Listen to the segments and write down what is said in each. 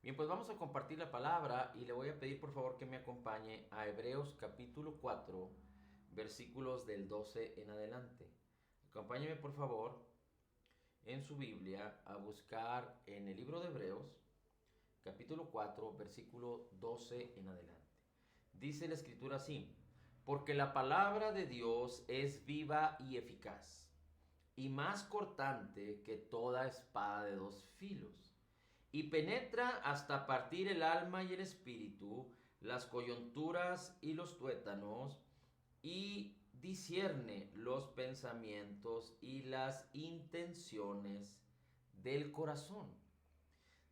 Bien, pues vamos a compartir la palabra y le voy a pedir por favor que me acompañe a Hebreos capítulo 4, versículos del 12 en adelante. Acompáñeme por favor en su Biblia a buscar en el libro de Hebreos capítulo 4, versículo 12 en adelante. Dice la escritura así: porque la palabra de Dios es viva y eficaz, y más cortante que toda espada de dos filos, y penetra hasta partir el alma y el espíritu, las coyunturas y los tuétanos, y discierne los pensamientos y las intenciones del corazón.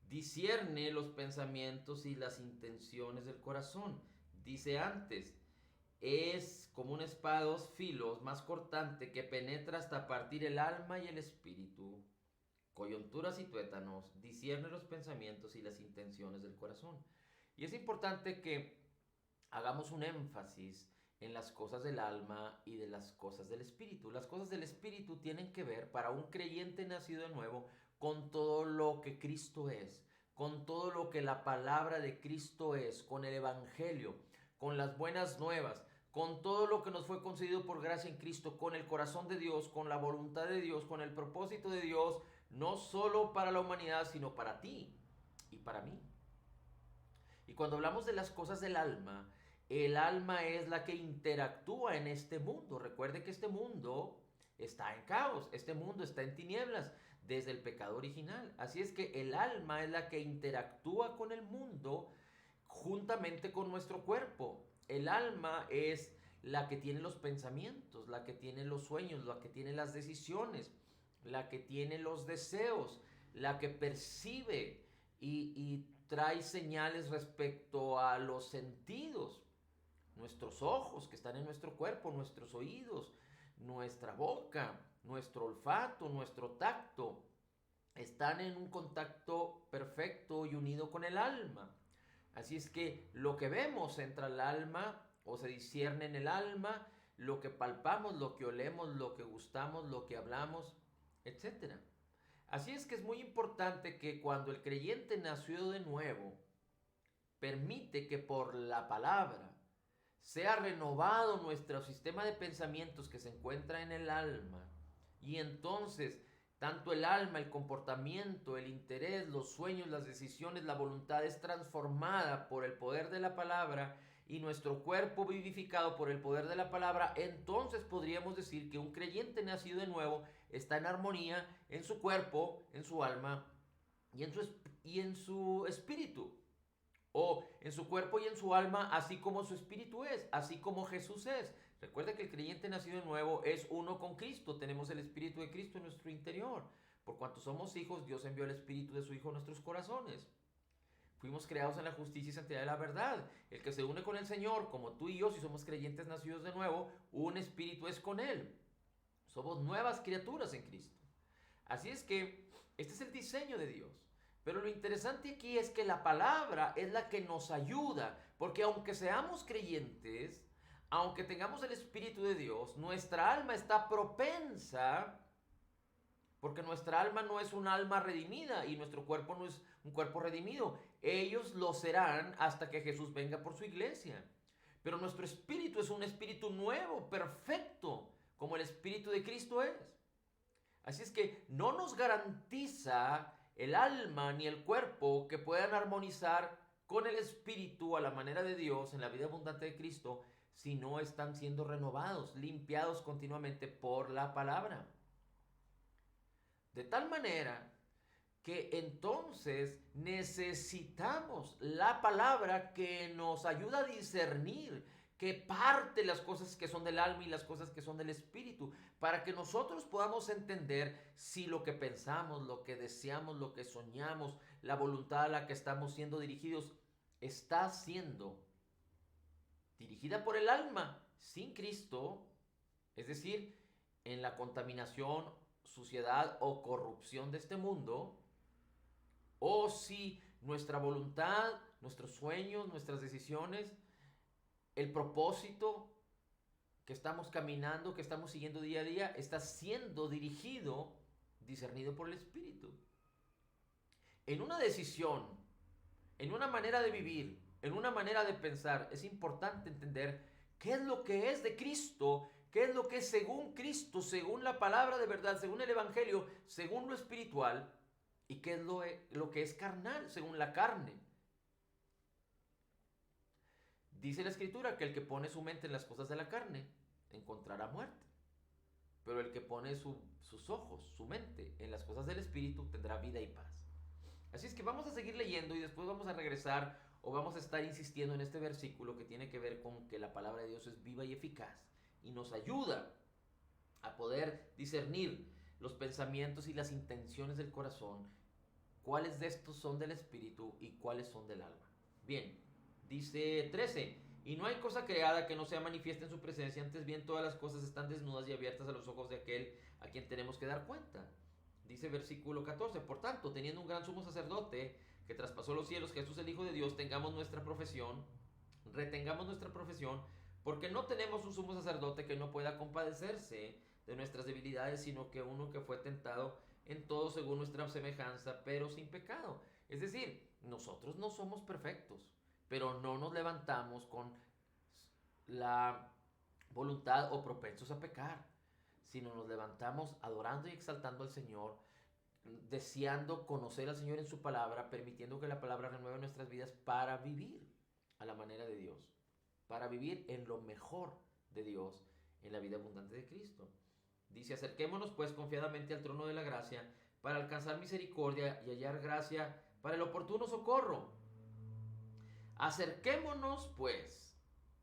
Discierne los pensamientos y las intenciones del corazón. Dice antes, es como una espada de dos filos, más cortante, que penetra hasta partir el alma y el espíritu, coyunturas y tuétanos, discierne los pensamientos y las intenciones del corazón. Y es importante que hagamos un énfasis en las cosas del alma y de las cosas del espíritu. Las cosas del espíritu tienen que ver, para un creyente nacido de nuevo, con todo lo que Cristo es, con todo lo que la palabra de Cristo es, con el evangelio, con las buenas nuevas, con todo lo que nos fue concedido por gracia en Cristo, con el corazón de Dios, con la voluntad de Dios, con el propósito de Dios, no solo para la humanidad, sino para ti y para mí. Y cuando hablamos de las cosas del alma, el alma es la que interactúa en este mundo. Recuerde que este mundo está en caos, este mundo está en tinieblas desde el pecado original. Así es que el alma es la que interactúa con el mundo juntamente con nuestro cuerpo. El alma es la que tiene los pensamientos, la que tiene los sueños, la que tiene las decisiones, la que tiene los deseos, la que percibe y trae señales respecto a los sentidos. Nuestros ojos que están en nuestro cuerpo, nuestros oídos, nuestra boca, nuestro olfato, nuestro tacto, están en un contacto perfecto y unido con el alma. Así es que lo que vemos entra al alma o se discierne en el alma, lo que palpamos, lo que olemos, lo que gustamos, lo que hablamos, etcétera. Así es que es muy importante que cuando el creyente nació de nuevo, permite que por la palabra sea renovado nuestro sistema de pensamientos que se encuentra en el alma. Y entonces, tanto el alma, el comportamiento, el interés, los sueños, las decisiones, la voluntad es transformada por el poder de la palabra y nuestro cuerpo vivificado por el poder de la palabra. Entonces podríamos decir que un creyente nacido de nuevo está en armonía en su cuerpo, en su alma y en su espíritu, o en su cuerpo y en su alma, así como su espíritu es, así como Jesús es. Recuerda que el creyente nacido de nuevo es uno con Cristo, tenemos el espíritu de Cristo en nuestro interior. Por cuanto somos hijos, Dios envió el espíritu de su Hijo a nuestros corazones. Fuimos creados en la justicia y santidad de la verdad. El que se une con el Señor, como tú y yo, si somos creyentes nacidos de nuevo, un espíritu es con Él. Somos nuevas criaturas en Cristo. Así es que este es el diseño de Dios. Pero lo interesante aquí es que la palabra es la que nos ayuda, porque aunque seamos creyentes, aunque tengamos el Espíritu de Dios, nuestra alma está propensa, porque nuestra alma no es un alma redimida y nuestro cuerpo no es un cuerpo redimido. Ellos lo serán hasta que Jesús venga por su iglesia. Pero nuestro espíritu es un espíritu nuevo, perfecto, como el Espíritu de Cristo es. Así es que no nos garantiza el alma ni el cuerpo que puedan armonizar con el espíritu a la manera de Dios en la vida abundante de Cristo si no están siendo renovados, limpiados continuamente por la palabra. De tal manera que entonces necesitamos la palabra que nos ayuda a discernir, que parte las cosas que son del alma y las cosas que son del espíritu, para que nosotros podamos entender si lo que pensamos, lo que deseamos, lo que soñamos, la voluntad a la que estamos siendo dirigidos, está siendo dirigida por el alma sin Cristo, es decir, en la contaminación, suciedad o corrupción de este mundo, o si nuestra voluntad, nuestros sueños, nuestras decisiones, el propósito que estamos caminando, que estamos siguiendo día a día, está siendo dirigido, discernido por el Espíritu. En una decisión en una manera de vivir, en una manera de pensar, es importante entender qué es lo que es de Cristo, qué es lo que es según Cristo, según la palabra de verdad, según el Evangelio, según lo espiritual, y qué es lo que es carnal, según la carne. Dice la Escritura que el que pone su mente en las cosas de la carne encontrará muerte, pero el que pone sus ojos, su mente en las cosas del Espíritu tendrá vida y paz. Así es que vamos a seguir leyendo y después vamos a regresar o vamos a estar insistiendo en este versículo que tiene que ver con que la palabra de Dios es viva y eficaz y nos ayuda a poder discernir los pensamientos y las intenciones del corazón, cuáles de estos son del espíritu y cuáles son del alma. Bien, dice 13, y no hay cosa creada que no sea manifiesta en su presencia, antes bien todas las cosas están desnudas y abiertas a los ojos de aquel a quien tenemos que dar cuenta. Dice versículo 14, por tanto, teniendo un gran sumo sacerdote que traspasó los cielos, Jesús el Hijo de Dios, tengamos nuestra profesión, retengamos nuestra profesión, porque no tenemos un sumo sacerdote que no pueda compadecerse de nuestras debilidades, sino que uno que fue tentado en todo según nuestra semejanza, pero sin pecado. Es decir, nosotros no somos perfectos, pero no nos levantamos con la voluntad o propensos a pecar, sino nos levantamos adorando y exaltando al Señor, deseando conocer al Señor en su palabra, permitiendo que la palabra renueve nuestras vidas para vivir a la manera de Dios, para vivir en lo mejor de Dios, en la vida abundante de Cristo. Dice, acerquémonos pues confiadamente al trono de la gracia para alcanzar misericordia y hallar gracia para el oportuno socorro. Acerquémonos pues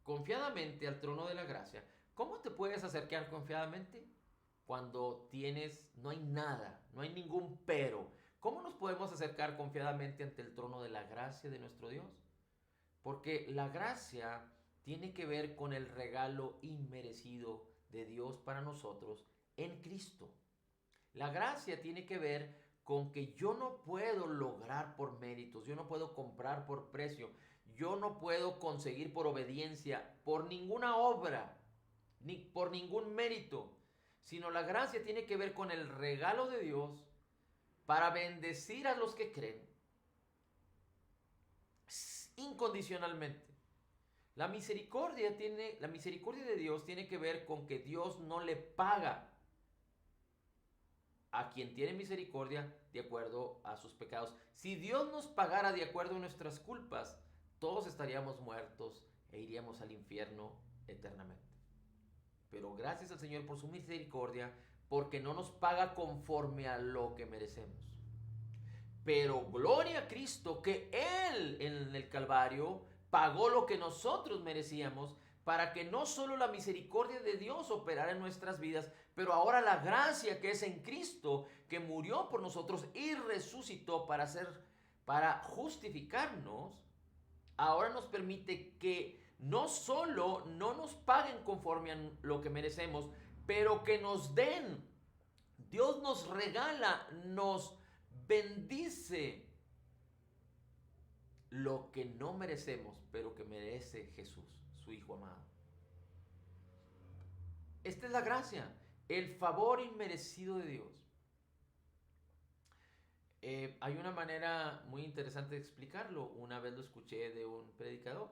confiadamente al trono de la gracia. ¿Cómo te puedes acercar confiadamente? Cuando no hay nada, no hay ningún pero. ¿Cómo nos podemos acercar confiadamente ante el trono de la gracia de nuestro Dios? Porque la gracia tiene que ver con el regalo inmerecido de Dios para nosotros en Cristo. La gracia tiene que ver con que yo no puedo lograr por méritos, yo no puedo comprar por precio, yo no puedo conseguir por obediencia, por ninguna obra, ni por ningún mérito, sino la gracia tiene que ver con el regalo de Dios para bendecir a los que creen incondicionalmente. La misericordia de Dios tiene que ver con que Dios no le paga a quien tiene misericordia de acuerdo a sus pecados. Si Dios nos pagara de acuerdo a nuestras culpas, todos estaríamos muertos e iríamos al infierno eternamente. Pero gracias al Señor por su misericordia, porque no nos paga conforme a lo que merecemos. Pero gloria a Cristo que Él en el Calvario pagó lo que nosotros merecíamos para que no solo la misericordia de Dios operara en nuestras vidas, pero ahora la gracia que es en Cristo, que murió por nosotros y resucitó para justificarnos, ahora nos permite que no solo no nos paguen conforme a lo que merecemos, pero que nos den. Dios nos regala, nos bendice lo que no merecemos, pero que merece Jesús, su Hijo amado. Esta es la gracia, el favor inmerecido de Dios. Hay una manera muy interesante de explicarlo. Una vez lo escuché de un predicador.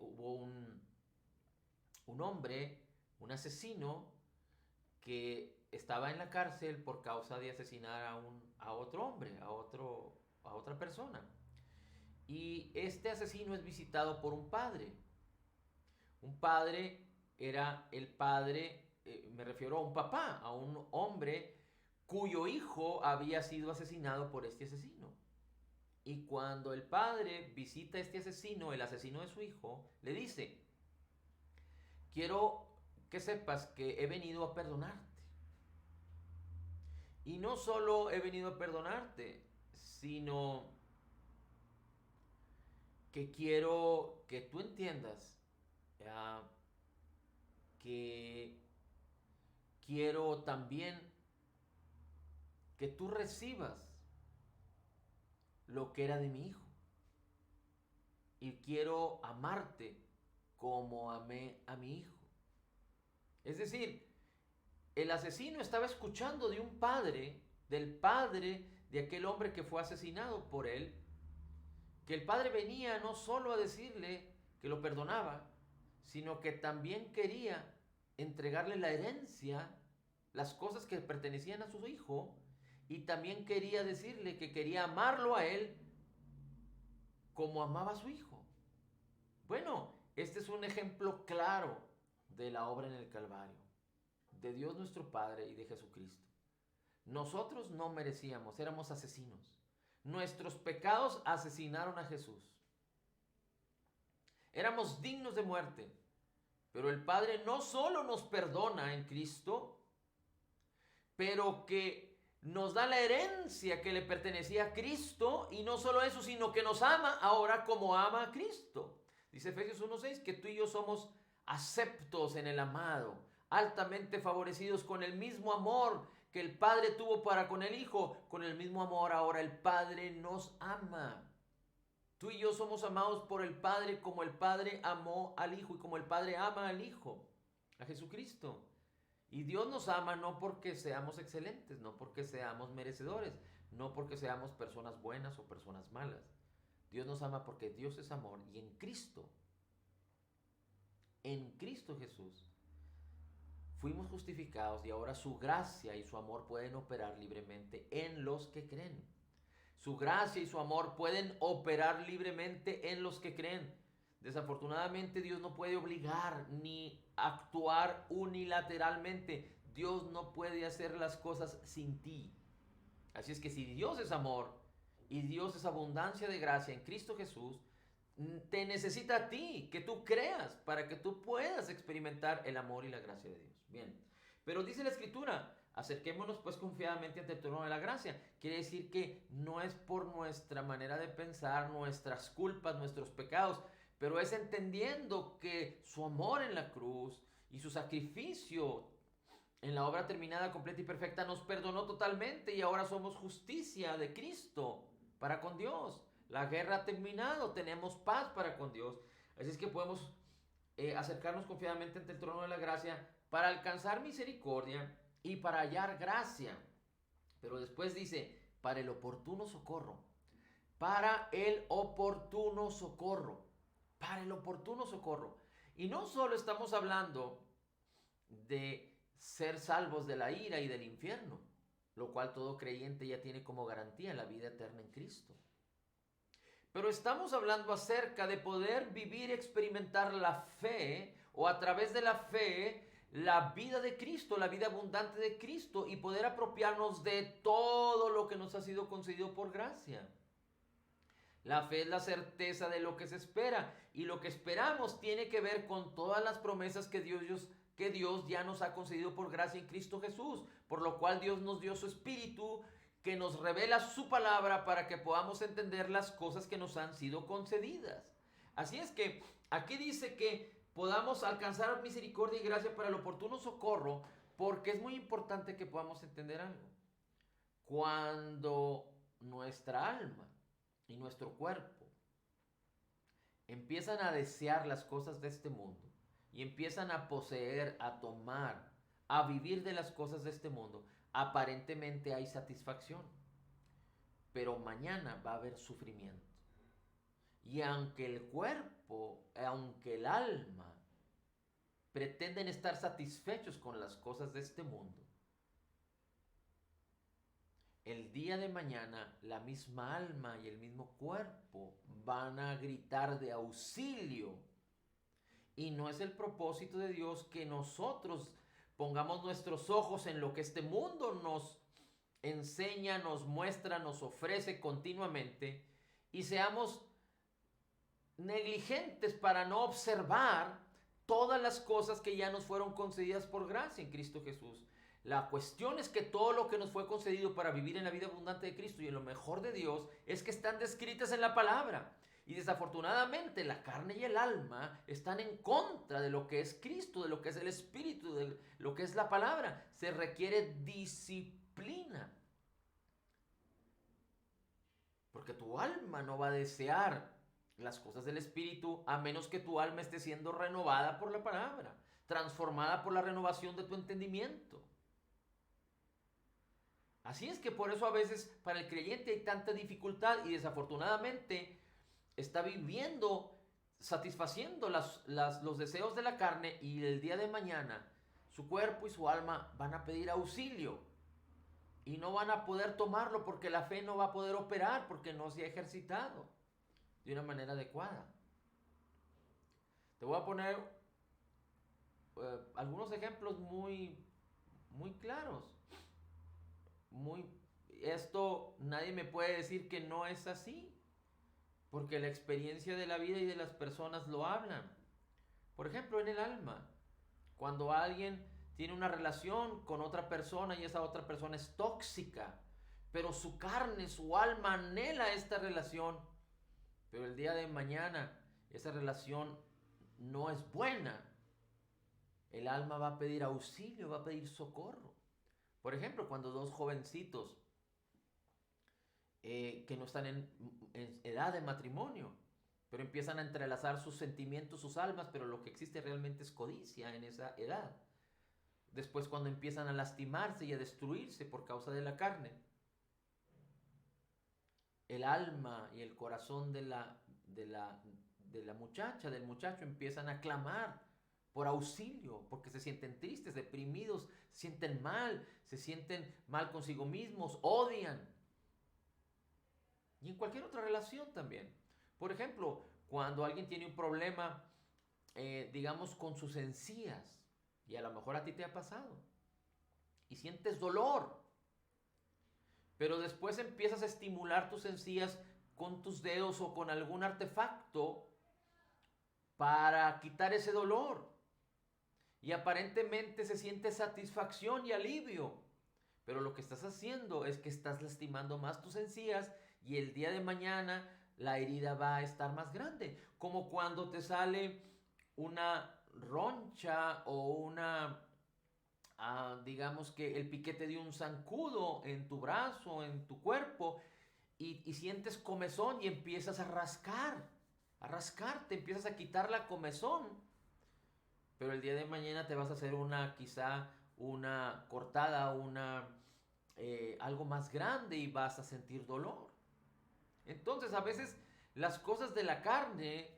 Hubo un hombre, un asesino, que estaba en la cárcel por causa de asesinar a otro hombre, a otra persona. Y este asesino es visitado por un padre. Un padre era el padre, me refiero a un papá, a un hombre cuyo hijo había sido asesinado por este asesino. Y cuando el padre visita a este asesino, el asesino de su hijo, le dice, quiero que sepas que he venido a perdonarte. Y no solo he venido a perdonarte, sino que quiero que tú entiendas que quiero también que tú recibas lo que era de mi hijo. Y quiero amarte como amé a mi hijo. Es decir, el asesino estaba escuchando de un padre, del padre de aquel hombre que fue asesinado por él, que el padre venía no solo a decirle que lo perdonaba, sino que también quería entregarle la herencia, las cosas que pertenecían a su hijo, y también quería decirle que quería amarlo a él como amaba a su hijo. Bueno, este es un ejemplo claro de la obra en el Calvario, de Dios nuestro Padre y de Jesucristo. Nosotros no merecíamos, éramos asesinos. Nuestros pecados asesinaron a Jesús. Éramos dignos de muerte, pero el Padre no solo nos perdona en Cristo, pero que nos da la herencia que le pertenecía a Cristo, y no solo eso, sino que nos ama ahora como ama a Cristo. Dice Efesios 1:6 que tú y yo somos aceptos en el amado, altamente favorecidos con el mismo amor que el Padre tuvo para con el Hijo. Con el mismo amor ahora el Padre nos ama. Tú y yo somos amados por el Padre como el Padre amó al Hijo y como el Padre ama al Hijo, a Jesucristo. Y Dios nos ama no porque seamos excelentes, no porque seamos merecedores, no porque seamos personas buenas o personas malas. Dios nos ama porque Dios es amor, y en Cristo Jesús, fuimos justificados, y ahora su gracia y su amor pueden operar libremente en los que creen. Su gracia y su amor pueden operar libremente en los que creen. Desafortunadamente Dios no puede obligar ni actuar unilateralmente. Dios no puede hacer las cosas sin ti. Así es que si Dios es amor y Dios es abundancia de gracia en Cristo Jesús, te necesita a ti, que tú creas para que tú puedas experimentar el amor y la gracia de Dios. Bien, pero dice la Escritura: acerquémonos pues confiadamente ante el trono de la gracia. Quiere decir que no es por nuestra manera de pensar, nuestras culpas, nuestros pecados, pero es entendiendo que su amor en la cruz y su sacrificio en la obra terminada, completa y perfecta nos perdonó totalmente, y ahora somos justicia de Cristo para con Dios. La guerra ha terminado, tenemos paz para con Dios. Así es que podemos acercarnos confiadamente ante el trono de la gracia para alcanzar misericordia y para hallar gracia. Pero después dice, para el oportuno socorro. Para el oportuno socorro. Para el oportuno socorro. Y no solo estamos hablando de ser salvos de la ira y del infierno, lo cual todo creyente ya tiene como garantía la vida eterna en Cristo. Pero estamos hablando acerca de poder vivir y experimentar la fe, o a través de la fe, la vida de Cristo, la vida abundante de Cristo, y poder apropiarnos de todo lo que nos ha sido concedido por gracia. La fe es la certeza de lo que se espera, y lo que esperamos tiene que ver con todas las promesas que Dios ya nos ha concedido por gracia en Cristo Jesús, por lo cual Dios nos dio su Espíritu, que nos revela su palabra para que podamos entender las cosas que nos han sido concedidas. Así es que aquí dice que podamos alcanzar misericordia y gracia para el oportuno socorro, porque es muy importante que podamos entender algo. Cuando nuestra alma y nuestro cuerpo empiezan a desear las cosas de este mundo y empiezan a poseer, a tomar, a vivir de las cosas de este mundo, aparentemente hay satisfacción, pero mañana va a haber sufrimiento. Y aunque el cuerpo, aunque el alma pretenden estar satisfechos con las cosas de este mundo, el día de mañana la misma alma y el mismo cuerpo van a gritar de auxilio. Y no es el propósito de Dios que nosotros pongamos nuestros ojos en lo que este mundo nos enseña, nos muestra, nos ofrece continuamente, y seamos negligentes para no observar todas las cosas que ya nos fueron concedidas por gracia en Cristo Jesús. La cuestión es que todo lo que nos fue concedido para vivir en la vida abundante de Cristo y en lo mejor de Dios es que están descritas en la palabra. Y desafortunadamente la carne y el alma están en contra de lo que es Cristo, de lo que es el Espíritu, de lo que es la palabra. Se requiere disciplina. Porque tu alma no va a desear las cosas del Espíritu a menos que tu alma esté siendo renovada por la palabra, transformada por la renovación de tu entendimiento. Así es que por eso a veces para el creyente hay tanta dificultad y desafortunadamente está viviendo, satisfaciendo los deseos de la carne, y el día de mañana su cuerpo y su alma van a pedir auxilio y no van a poder tomarlo porque la fe no va a poder operar porque no se ha ejercitado de una manera adecuada. Te voy a poner algunos ejemplos muy claros. Esto nadie me puede decir que no es así, porque la experiencia de la vida y de las personas lo hablan. Por ejemplo, en el alma, cuando alguien tiene una relación con otra persona y esa otra persona es tóxica, pero su carne, su alma anhela esta relación, pero el día de mañana esa relación no es buena, el alma va a pedir auxilio, va a pedir socorro. Por ejemplo, cuando dos jovencitos que no están en edad de matrimonio, pero empiezan a entrelazar sus sentimientos, sus almas, pero lo que existe realmente es codicia en esa edad. Después, cuando empiezan a lastimarse y a destruirse por causa de la carne, el alma y el corazón de la muchacha, del muchacho, empiezan a clamar por auxilio, porque se sienten tristes, deprimidos, se sienten mal consigo mismos, odian. Y en cualquier otra relación también. Por ejemplo, cuando alguien tiene un problema, digamos, con sus encías, y a lo mejor a ti te ha pasado, y sientes dolor, pero después empiezas a estimular tus encías con tus dedos o con algún artefacto para quitar ese dolor. Y aparentemente se siente satisfacción y alivio, pero lo que estás haciendo es que estás lastimando más tus encías y el día de mañana la herida va a estar más grande. Como cuando te sale una roncha o digamos que el piquete de un zancudo en tu brazo, en tu cuerpo, y sientes comezón y empiezas a rascarte, empiezas a quitar la comezón. Pero el día de mañana te vas a hacer quizá una cortada, algo más grande y vas a sentir dolor. Entonces a veces las cosas de la carne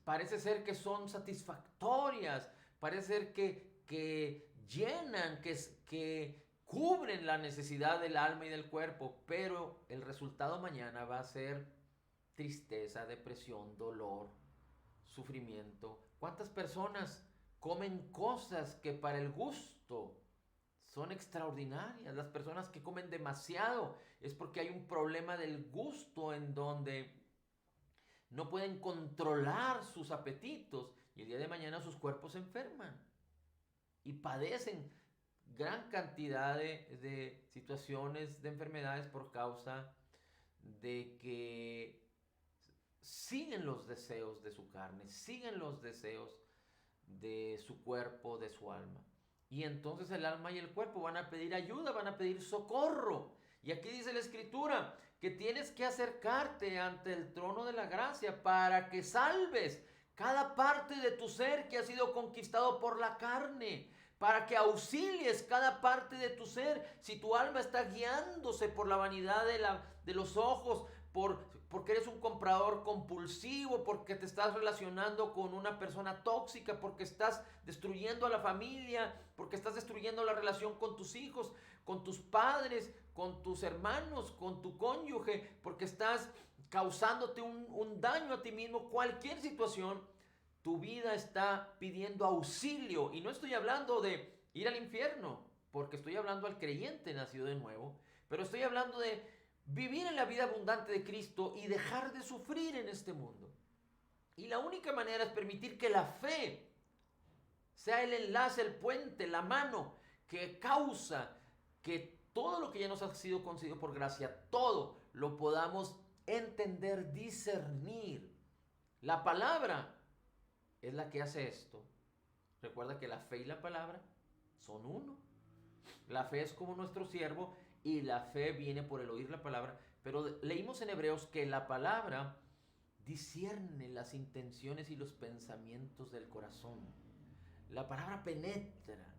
parece ser que son satisfactorias, parece ser que llenan, que cubren la necesidad del alma y del cuerpo, pero el resultado mañana va a ser tristeza, depresión, dolor, sufrimiento. ¿Cuántas personas comen cosas que para el gusto son extraordinarias? Las personas que comen demasiado es porque hay un problema del gusto en donde no pueden controlar sus apetitos y el día de mañana sus cuerpos se enferman y padecen gran cantidad de situaciones de enfermedades por causa de que siguen los deseos de su carne, siguen los deseos de su cuerpo, de su alma. Y entonces el alma y el cuerpo van a pedir ayuda, van a pedir socorro. Y aquí dice la Escritura que tienes que acercarte ante el trono de la gracia para que salves cada parte de tu ser que ha sido conquistado por la carne, para que auxilies cada parte de tu ser. Si tu alma está guiándose por la vanidad de los ojos, porque eres un comprador compulsivo, porque te estás relacionando con una persona tóxica, porque estás destruyendo a la familia, porque estás destruyendo la relación con tus hijos, con tus padres, con tus hermanos, con tu cónyuge, porque estás causándote un daño a ti mismo, cualquier situación, tu vida está pidiendo auxilio. Y no estoy hablando de ir al infierno, porque estoy hablando al creyente nacido de nuevo, pero estoy hablando de vivir en la vida abundante de Cristo y dejar de sufrir en este mundo. Y la única manera es permitir que la fe sea el enlace, el puente, la mano que causa que todo lo que ya nos ha sido concedido por gracia, todo lo podamos entender, discernir. La palabra es la que hace esto. Recuerda que la fe y la palabra son uno. La fe es como nuestro siervo y la fe viene por el oír la palabra. Pero leímos en Hebreos que la palabra discierne las intenciones y los pensamientos del corazón. La palabra penetra.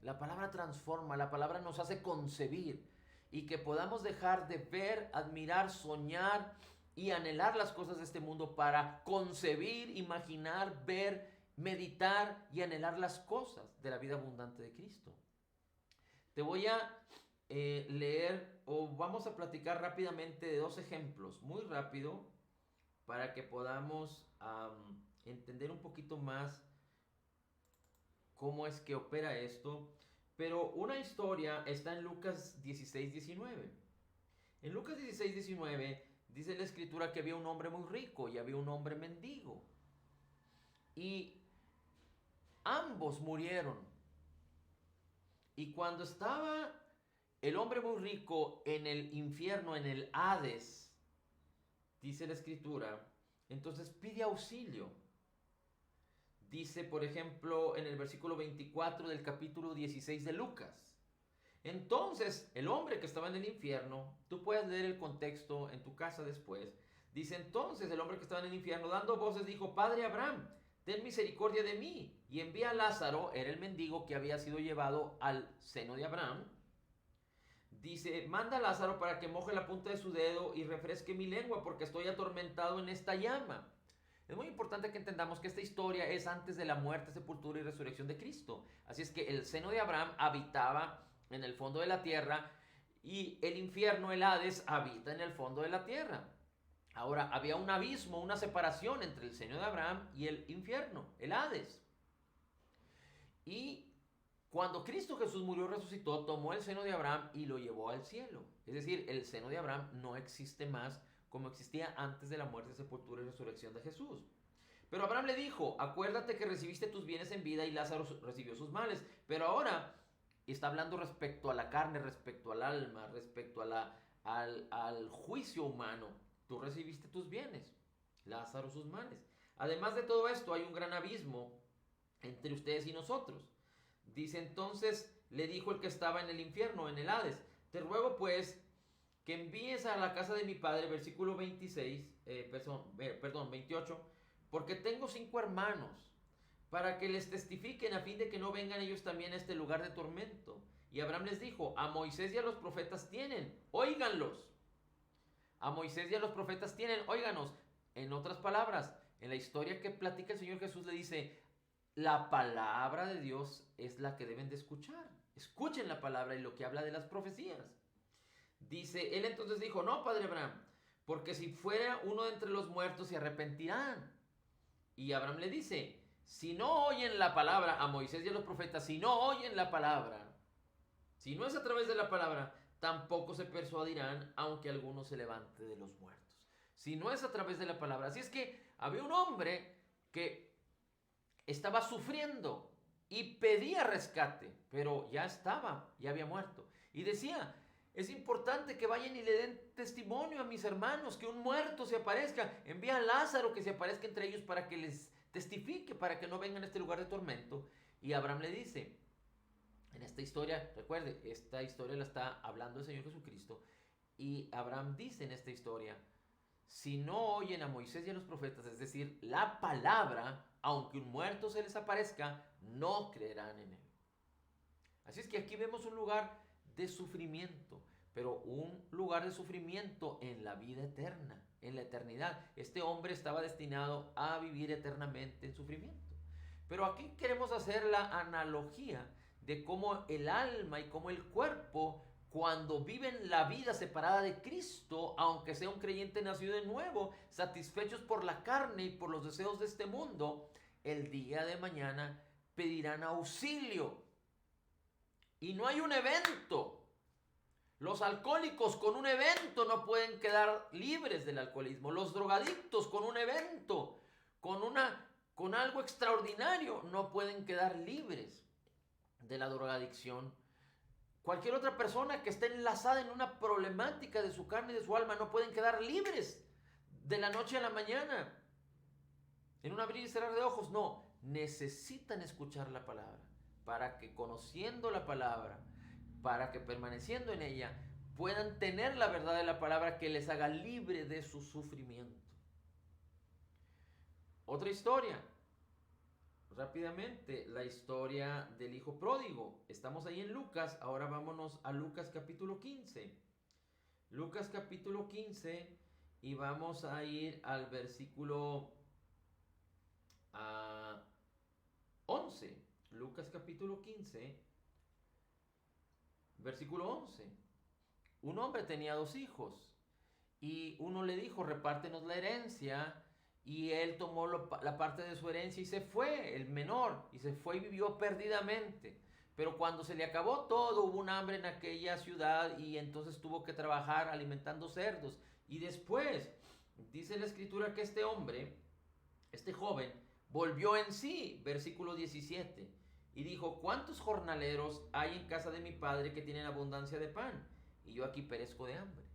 La palabra transforma, la palabra nos hace concebir y que podamos dejar de ver, admirar, soñar y anhelar las cosas de este mundo para concebir, imaginar, ver, meditar y anhelar las cosas de la vida abundante de Cristo. Te voy a leer o vamos a platicar rápidamente de dos ejemplos, muy rápido, para que podamos entender un poquito más cómo es que opera esto. Pero una historia está en Lucas 16, 19. En Lucas 16, 19 dice la escritura que había un hombre muy rico y había un hombre mendigo. Y ambos murieron. Y cuando estaba el hombre muy rico en el infierno, en el Hades, dice la escritura, entonces pide auxilio. Dice, por ejemplo, en el versículo 24 del capítulo 16 de Lucas. Entonces, el hombre que estaba en el infierno, tú puedes leer el contexto en tu casa después. Dice, entonces el hombre que estaba en el infierno, dando voces, dijo, Padre Abraham, ten misericordia de mí. Y envía a Lázaro, era el mendigo que había sido llevado al seno de Abraham. Dice, manda a Lázaro para que moje la punta de su dedo y refresque mi lengua, porque estoy atormentado en esta llama. Es muy importante que entendamos que esta historia es antes de la muerte, sepultura y resurrección de Cristo. Así es que el seno de Abraham habitaba en el fondo de la tierra y el infierno, el Hades, habita en el fondo de la tierra. Ahora, había un abismo, una separación entre el seno de Abraham y el infierno, el Hades. Y cuando Cristo Jesús murió y resucitó, tomó el seno de Abraham y lo llevó al cielo. Es decir, el seno de Abraham no existe más como existía antes de la muerte, sepultura y resurrección de Jesús. Pero Abraham le dijo, acuérdate que recibiste tus bienes en vida y Lázaro recibió sus males. Pero ahora está hablando respecto a la carne, respecto al alma, respecto a al juicio humano. Tú recibiste tus bienes, Lázaro sus males. Además de todo esto, hay un gran abismo entre ustedes y nosotros. Dice entonces, le dijo el que estaba en el infierno, en el Hades, te ruego pues que envíes a la casa de mi padre, versículo 28, porque tengo 5 hermanos, para que les testifiquen a fin de que no vengan ellos también a este lugar de tormento. Y Abraham les dijo, a Moisés y a los profetas tienen, óiganlos. A Moisés y a los profetas tienen, óiganos. En otras palabras, en la historia que platica el Señor Jesús le dice, la palabra de Dios es la que deben de escuchar. Escuchen la palabra y lo que habla de las profecías. Dice, él entonces dijo, no, padre Abraham, porque si fuera uno de entre los muertos se arrepentirán. Y Abraham le dice, si no oyen la palabra a Moisés y a los profetas, si no oyen la palabra, si no es a través de la palabra, tampoco se persuadirán, aunque alguno se levante de los muertos. Si no es a través de la palabra. Así es que había un hombre que estaba sufriendo y pedía rescate, pero ya había muerto. Y decía, es importante que vayan y le den testimonio a mis hermanos, que un muerto se aparezca. Envía a Lázaro que se aparezca entre ellos para que les testifique, para que no vengan a este lugar de tormento. Y Abraham le dice, en esta historia, recuerde, esta historia la está hablando el Señor Jesucristo. Y Abraham dice en esta historia, si no oyen a Moisés y a los profetas, es decir, la palabra, aunque un muerto se les aparezca, no creerán en él. Así es que aquí vemos un lugar de sufrimiento, pero un lugar de sufrimiento en la vida eterna, en la eternidad. Este hombre estaba destinado a vivir eternamente en sufrimiento. Pero aquí queremos hacer la analogía de cómo el alma y cómo el cuerpo, cuando viven la vida separada de Cristo, aunque sea un creyente nacido de nuevo, satisfechos por la carne y por los deseos de este mundo, el día de mañana pedirán auxilio. Y no hay un evento. Los alcohólicos con un evento no pueden quedar libres del alcoholismo. Los drogadictos con un evento, con algo extraordinario, no pueden quedar libres de la drogadicción. Cualquier otra persona que esté enlazada en una problemática de su carne y de su alma no pueden quedar libres de la noche a la mañana. En un abrir y cerrar de ojos, no. Necesitan escuchar la palabra para que conociendo la palabra, para que permaneciendo en ella, puedan tener la verdad de la palabra que les haga libre de su sufrimiento. Otra historia rápidamente la historia del hijo pródigo. Estamos ahí en Lucas, ahora vámonos a Lucas capítulo 15. Lucas capítulo 15 y vamos a ir al versículo 11. Lucas capítulo 15, versículo 11. Un hombre tenía 2 hijos y uno le dijo, repártenos la herencia. Y él tomó la parte de su herencia y se fue, el menor, y se fue y vivió perdidamente. Pero cuando se le acabó todo, hubo un hambre en aquella ciudad y entonces tuvo que trabajar alimentando cerdos. Y después, dice la escritura que este hombre, este joven, volvió en sí, versículo 17, y dijo, ¿cuántos jornaleros hay en casa de mi padre que tienen abundancia de pan? Y yo aquí perezco de hambre.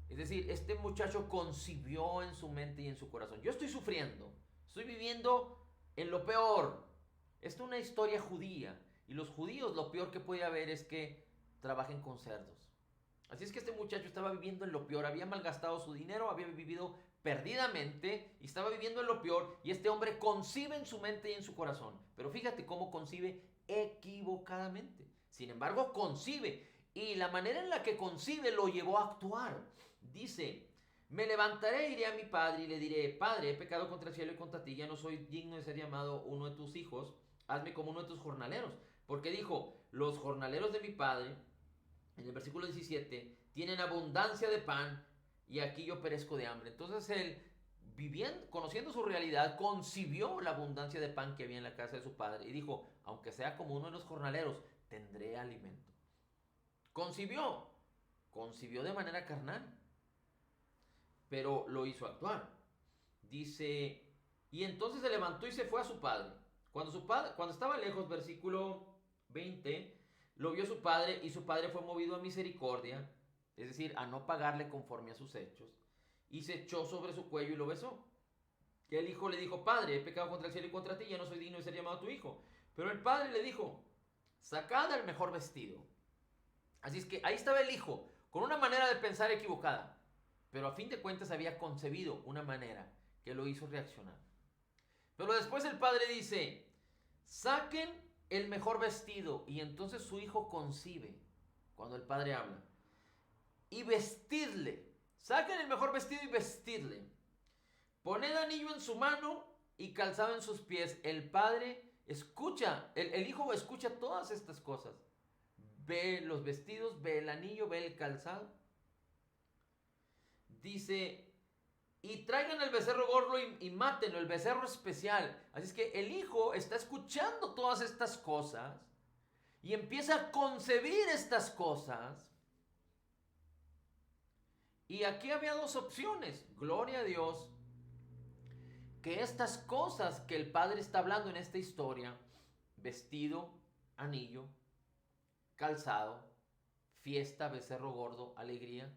Es decir, este muchacho concibió en su mente y en su corazón. Yo estoy sufriendo, estoy viviendo en lo peor. Esta es una historia judía. Y los judíos lo peor que puede haber es que trabajen con cerdos. Así es que este muchacho estaba viviendo en lo peor. Había malgastado su dinero, había vivido perdidamente y estaba viviendo en lo peor. Y este hombre concibe en su mente y en su corazón. Pero fíjate cómo concibe equivocadamente. Sin embargo, concibe. Y la manera en la que concibe lo llevó a actuar. Dice, me levantaré, iré a mi padre y le diré, Padre, he pecado contra el cielo y contra ti, ya no soy digno de ser llamado uno de tus hijos, hazme como uno de tus jornaleros. Porque dijo, los jornaleros de mi padre, en el versículo 17, tienen abundancia de pan y aquí yo perezco de hambre. Entonces él, viviendo, conociendo su realidad, concibió la abundancia de pan que había en la casa de su padre y dijo, aunque sea como uno de los jornaleros, tendré alimento. Concibió de manera carnal, pero lo hizo actuar. Dice, y entonces se levantó y se fue a su padre. Cuando estaba lejos, versículo 20, lo vio su padre y su padre fue movido a misericordia, es decir, a no pagarle conforme a sus hechos, y se echó sobre su cuello y lo besó. Que el hijo le dijo, Padre, he pecado contra el cielo y contra ti, ya no soy digno de ser llamado tu hijo. Pero el padre le dijo, sacad el mejor vestido. Así es que ahí estaba el hijo, con una manera de pensar equivocada, pero a fin de cuentas había concebido una manera que lo hizo reaccionar. Pero después el padre dice, saquen el mejor vestido, y entonces su hijo concibe, cuando el padre habla, y vestidle, saquen el mejor vestido y vestidle, poned anillo en su mano y calzado en sus pies. El padre escucha, el hijo escucha todas estas cosas, ve los vestidos, ve el anillo, ve el calzado. Dice, y traigan el becerro gordo y mátenlo, el becerro especial. Así es que el hijo está escuchando todas estas cosas y empieza a concebir estas cosas. Y aquí había 2 opciones. Gloria a Dios, que estas cosas que el padre está hablando en esta historia, vestido, anillo, calzado, fiesta, becerro gordo, alegría,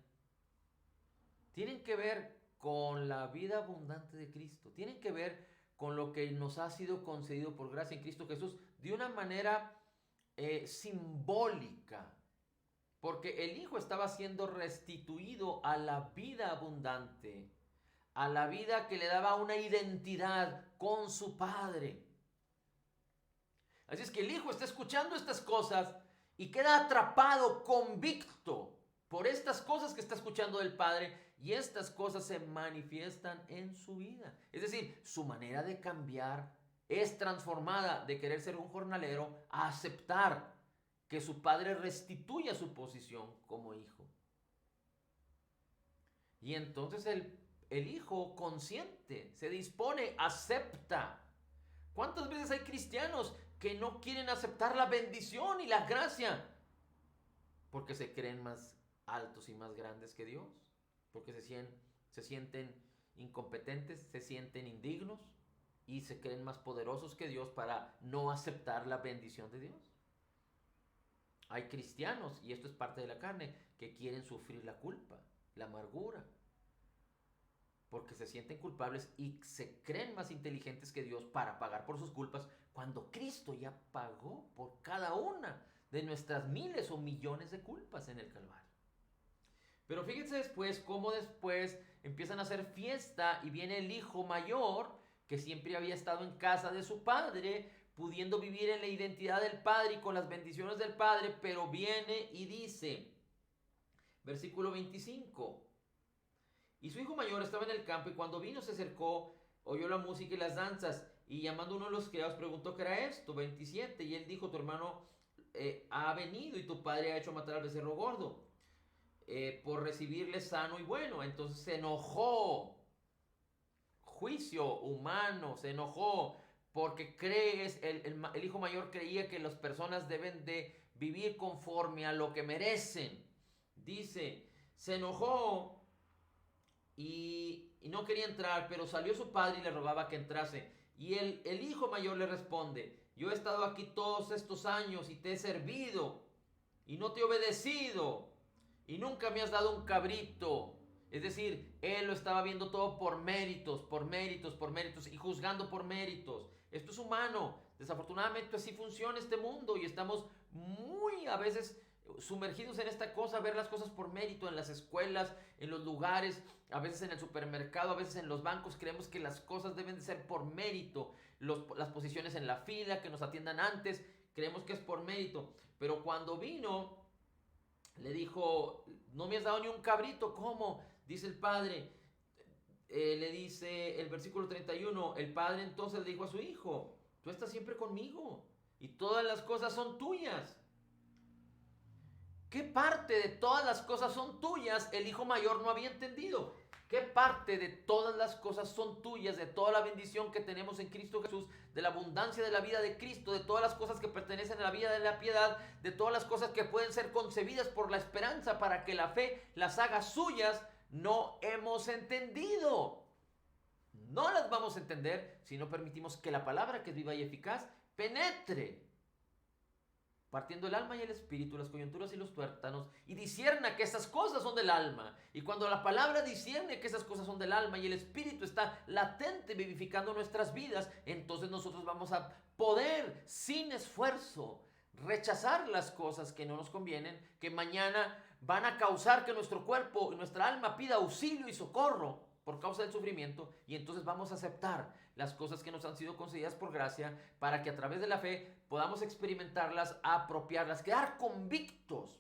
tienen que ver con la vida abundante de Cristo. Tienen que ver con lo que nos ha sido concedido por gracia en Cristo Jesús de una manera simbólica. Porque el Hijo estaba siendo restituido a la vida abundante, a la vida que le daba una identidad con su Padre. Así es que el Hijo está escuchando estas cosas y queda atrapado, convicto por estas cosas que está escuchando del Padre, y estas cosas se manifiestan en su vida. Es decir, su manera de cambiar es transformada de querer ser un jornalero a aceptar que su padre restituya su posición como hijo. Y entonces el hijo consciente, se dispone, acepta. ¿Cuántas veces hay cristianos que no quieren aceptar la bendición y la gracia? Porque se creen más altos y más grandes que Dios. Porque se sienten incompetentes, se sienten indignos y se creen más poderosos que Dios para no aceptar la bendición de Dios. Hay cristianos, y esto es parte de la carne, que quieren sufrir la culpa, la amargura, porque se sienten culpables y se creen más inteligentes que Dios para pagar por sus culpas, cuando Cristo ya pagó por cada una de nuestras miles o millones de culpas en el Calvario. Pero fíjense después cómo después empiezan a hacer fiesta y viene el hijo mayor que siempre había estado en casa de su padre, pudiendo vivir en la identidad del padre y con las bendiciones del padre, pero viene y dice, versículo 25, y su hijo mayor estaba en el campo y cuando vino se acercó, oyó la música y las danzas y llamando a uno de los criados preguntó qué era esto, 27, y él dijo, tu hermano ha venido y tu padre ha hecho matar al becerro gordo por recibirle sano y bueno. Entonces se enojó, juicio humano, se enojó porque crees, el hijo mayor creía que las personas deben de vivir conforme a lo que merecen. Dice, se enojó y no quería entrar, pero salió su padre y le rogaba que entrase. Y el hijo mayor le responde, yo he estado aquí todos estos años y te he servido y no te he obedecido y nunca me has dado un cabrito. Es decir, él lo estaba viendo todo por méritos, por méritos, por méritos y juzgando por méritos. Esto es humano. Desafortunadamente así funciona este mundo y estamos muy a veces sumergidos en esta cosa, ver las cosas por mérito en las escuelas, en los lugares, a veces en el supermercado, a veces en los bancos. Creemos que las cosas deben de ser por mérito. Las posiciones en la fila, que nos atiendan antes, creemos que es por mérito. Pero cuando vino, le dijo, no me has dado ni un cabrito. ¿Cómo? Dice el padre. Le dice el versículo 31, el padre entonces le dijo a su hijo, tú estás siempre conmigo y todas las cosas son tuyas. ¿Qué parte de todas las cosas son tuyas el hijo mayor no había entendido? ¿Qué parte de todas las cosas son tuyas, de toda la bendición que tenemos en Cristo Jesús, de la abundancia de la vida de Cristo, de todas las cosas que pertenecen a la vida de la piedad, de todas las cosas que pueden ser concebidas por la esperanza para que la fe las haga suyas? No hemos entendido. No las vamos a entender si no permitimos que la palabra, que es viva y eficaz, penetre, partiendo el alma y el espíritu, las coyunturas y los tuétanos, y discierna que esas cosas son del alma. Y cuando la palabra discierne que esas cosas son del alma y el espíritu está latente vivificando nuestras vidas, entonces nosotros vamos a poder, sin esfuerzo, rechazar las cosas que no nos convienen, que mañana van a causar que nuestro cuerpo y nuestra alma pida auxilio y socorro por causa del sufrimiento, y entonces vamos a aceptar las cosas que nos han sido concedidas por gracia para que a través de la fe podamos experimentarlas, apropiarlas, quedar convictos.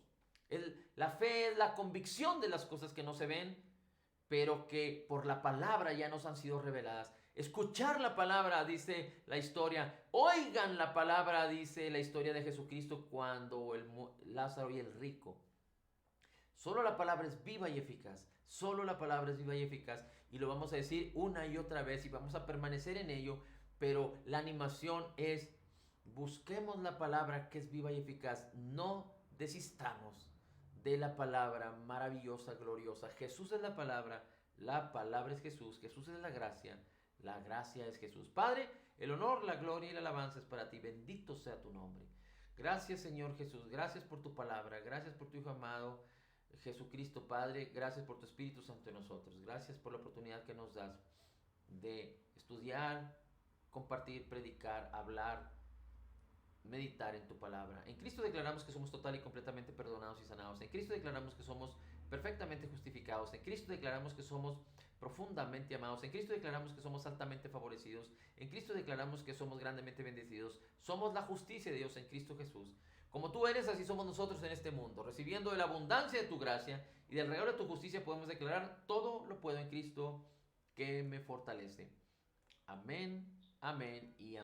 La fe es la convicción de las cosas que no se ven, pero que por la palabra ya nos han sido reveladas. Escuchar la palabra, dice la historia. Oigan la palabra, dice la historia de Jesucristo cuando Lázaro y el rico. Solo la palabra es viva y eficaz. Solo la palabra es viva y eficaz. Y lo vamos a decir una y otra vez y vamos a permanecer en ello. Pero la animación es, busquemos la palabra que es viva y eficaz. No desistamos de la palabra maravillosa, gloriosa. Jesús es la palabra es Jesús. Jesús es la gracia es Jesús. Padre, el honor, la gloria y la alabanza es para ti. Bendito sea tu nombre. Gracias, Señor Jesús. Gracias por tu palabra. Gracias por tu Hijo amado Jesucristo, Padre. Gracias por tu Espíritu Santo en nosotros. Gracias por la oportunidad que nos das de estudiar, compartir, predicar, hablar, meditar en tu palabra. En Cristo declaramos que somos total y completamente perdonados y sanados. En Cristo declaramos que somos perfectamente justificados. En Cristo declaramos que somos profundamente amados. En Cristo declaramos que somos altamente favorecidos. En Cristo declaramos que somos grandemente bendecidos. Somos la justicia de Dios en Cristo Jesús. Como tú eres, así somos nosotros en este mundo. Recibiendo de la abundancia de tu gracia y del regalo de tu justicia, podemos declarar: todo lo puedo en Cristo que me fortalece. Amén, amén y amén.